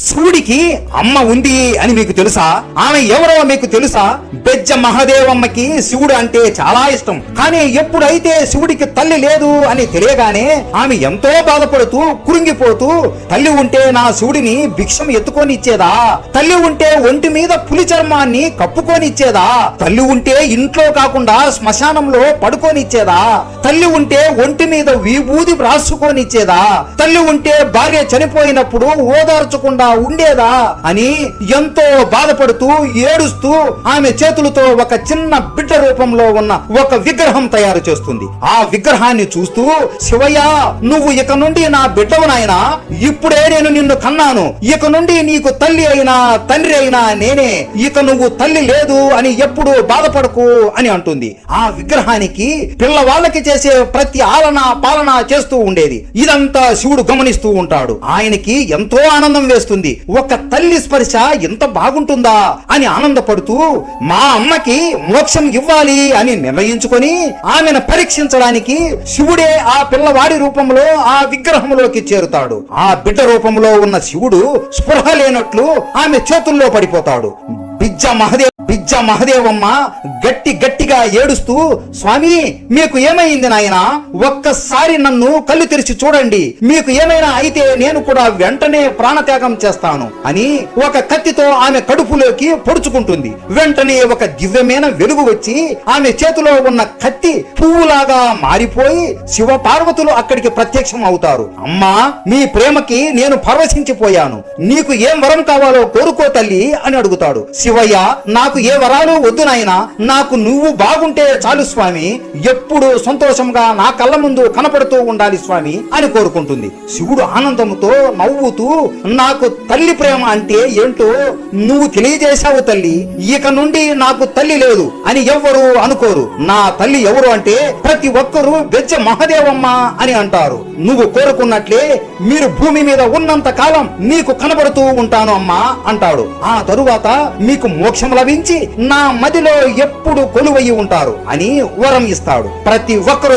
శివుడికి అమ్మ ఉంది అని మీకు తెలుసా? ఆమె ఎవరో మీకు తెలుసా? బెజ్జ మహాదేవమ్మకి శివుడు అంటే చాలా ఇష్టం. కానీ ఎప్పుడైతే శివుడికి తల్లి లేదు అని తెలియగానే ఆమె ఎంతో బాధపడుతూ కృంగిపోతూ, తల్లి ఉంటే నా శివుడిని భిక్షం ఎత్తుకొని ఇచ్చేదా, తల్లి ఉంటే ఒంటి మీద పులి చర్మాన్ని కప్పుకొని ఇచ్చేదా, తల్లి ఉంటే ఇంట్లో కాకుండా శ్మశానంలో పడుకొని ఇచ్చేదా, తల్లి ఉంటే ఒంటి మీద విభూది రాసుకొని ఇచ్చేదా, తల్లి ఉంటే భార్య చనిపోయినప్పుడు ఓదార్చకుండా ఉండేదా అని ఎంతో బాధపడుతూ ఏడుస్తూ ఆమె చేతులతో ఒక చిన్న బిడ్డ రూపంలో ఉన్న ఒక విగ్రహం తయారు చేస్తుంది. ఆ విగ్రహాన్ని చూస్తూ, శివయ్య, నువ్వు ఇక నుండి నా బిడ్డవు నాయనా, ఇప్పుడే నేను నిన్ను కన్నాను, ఇక నుండి నీకు తల్లి అయినా తండ్రి అయినా నేనే, ఇక నువ్వు తల్లి లేదు అని ఎప్పుడు బాధపడకు అని అంటుంది. ఆ విగ్రహానికి పిల్లవాళ్ళకి చేసే ప్రతి ఆలన పాలన చేస్తూ ఉండేది. ఇదంతా శివుడు గమనిస్తూ ఉంటాడు. ఆయనకి ఎంతో ఆనందం వేస్తుంది. ఒక తల్లి స్పర్శ ఎంత బాగుంటుందా అని ఆనందపడుతూ, మా అమ్మకి మోక్షం ఇవ్వాలి అని నిర్ణయించుకొని ఆమెను పరీక్షించడానికి శివుడే ఆ పిల్లవాడి రూపంలో ఆ విగ్రహంలోకి చేరుతాడు. ఆ బిడ్డ రూపంలో ఉన్న శివుడు స్పృహ లేనట్లు ఆమె చేతుల్లో పడిపోతాడు. బిజ్జ మహదేవమ్మ గట్టిగా ఏడుస్తూ, స్వామి, మీకు ఏమైంది నాయనా? ఒక్కసారి నన్ను కళ్ళు తెరిచి చూడండి, మీకు ఏమైనా అయితే నేను కూడా వెంటనే ప్రాణత్యాగం చేస్తాను అని ఒక కత్తితో ఆమె కడుపులోకి పొడుచుకుంటుంది. వెంటనే ఒక దివ్యమైన వెలుగు వచ్చి ఆమె చేతిలో ఉన్న కత్తి పువ్వులాగా మారిపోయి శివ పార్వతులు అక్కడికి ప్రత్యక్షం అవుతారు. అమ్మా, మీ ప్రేమకి నేను పరవశించిపోయాను, నీకు ఏం వరం కావాలో కోరుకో తల్లి అని అడుగుతాడు. శివయ్య, నాకు ఏ వరాలు వద్దు నాయనా, నాకు నువ్వు బాగుంటే చాలు స్వామి, ఎప్పుడు సంతోషంగా నా కళ్ళ ముందు కనపడుతూ ఉండాలి స్వామి అని కోరుకుంటుంది. శివుడు ఆనందంతో నవ్వుతూ, నాకు తల్లి ప్రేమ అంటే ఏంటో నువ్వు తెలియజేశావు తల్లి, ఇక నుండి నాకు తల్లి లేదు అని ఎవ్వరు అనుకోరు. నా తల్లి ఎవరు అంటే ప్రతి ఒక్కరూ బెజ్జ మహాదేవమ్మ అని అంటారు. నువ్వు కోరుకున్నట్లే మీరు భూమి మీద ఉన్నంత కాలం నీకు కనబడుతూ ఉంటాను అమ్మా అంటాడు. ఆ తరువాత మీకు మోక్షం లభించి నా మదిలో ఎప్పుడు కొలువయ్యి ఉంటారు అని వరం ఇస్తాడు. ప్రతి ఒక్కరూ